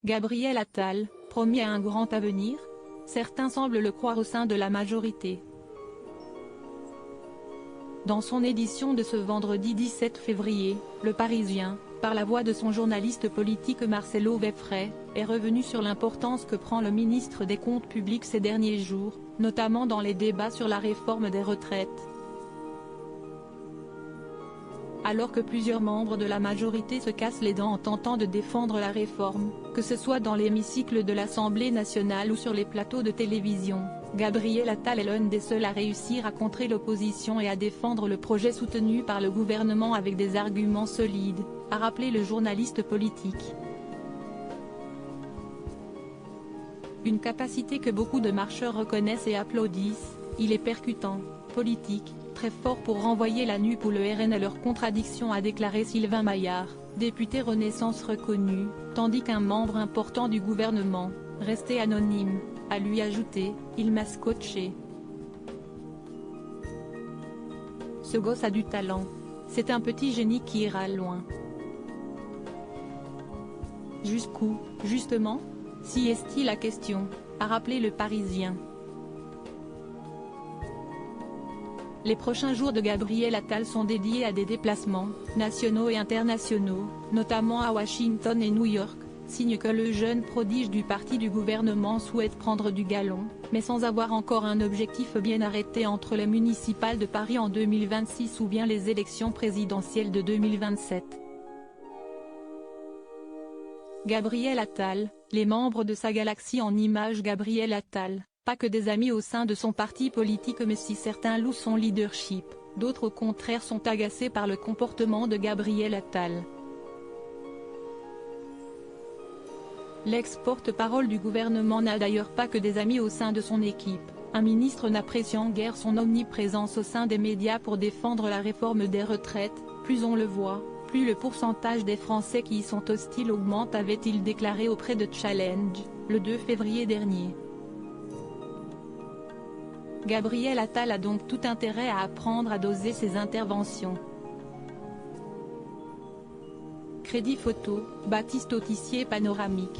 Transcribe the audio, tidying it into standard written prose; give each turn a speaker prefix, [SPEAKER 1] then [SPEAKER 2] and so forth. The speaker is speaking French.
[SPEAKER 1] Gabriel Attal, promis à un grand avenir? Certains semblent le croire au sein de la majorité. Dans son édition de ce vendredi 17 février, Le Parisien, par la voix de son journaliste politique Marcelo Weffray, est revenu sur l'importance que prend le ministre des Comptes publics ces derniers jours, notamment dans les débats sur la réforme des retraites. Alors que plusieurs membres de la majorité se cassent les dents en tentant de défendre la réforme, que ce soit dans l'hémicycle de l'Assemblée nationale ou sur les plateaux de télévision, Gabriel Attal est l'un des seuls à réussir à contrer l'opposition et à défendre le projet soutenu par le gouvernement avec des arguments solides, a rappelé le journaliste politique. Une capacité que beaucoup de marcheurs reconnaissent et applaudissent, il est percutant, politique, très fort pour renvoyer la nupe ou le RN à leurs contradictions, a déclaré Sylvain Maillard, député Renaissance reconnu, tandis qu'un membre important du gouvernement, resté anonyme, a lui ajouté « Il m'a scotché. Ce gosse a du talent. C'est un petit génie qui ira loin. » Jusqu'où, justement? Si est-il la question, a rappelé Le Parisien. Les prochains jours de Gabriel Attal sont dédiés à des déplacements, nationaux et internationaux, notamment à Washington et New York, signe que le jeune prodige du parti du gouvernement souhaite prendre du galon, mais sans avoir encore un objectif bien arrêté entre les municipales de Paris en 2026 ou bien les élections présidentielles de 2027. Gabriel Attal, les membres de sa galaxie en images. Gabriel Attal, pas que des amis au sein de son parti politique, mais si certains louent son leadership, d'autres au contraire sont agacés par le comportement de Gabriel Attal. L'ex-porte-parole du gouvernement n'a d'ailleurs pas que des amis au sein de son équipe, un ministre n'appréciant guère son omniprésence au sein des médias pour défendre la réforme des retraites. Plus on le voit, plus le pourcentage des Français qui y sont hostiles augmente, avait-il déclaré auprès de Challenge, le 2 février dernier. Gabriel Attal a donc tout intérêt à apprendre à doser ses interventions. Crédit photo, Baptiste Autissier panoramique.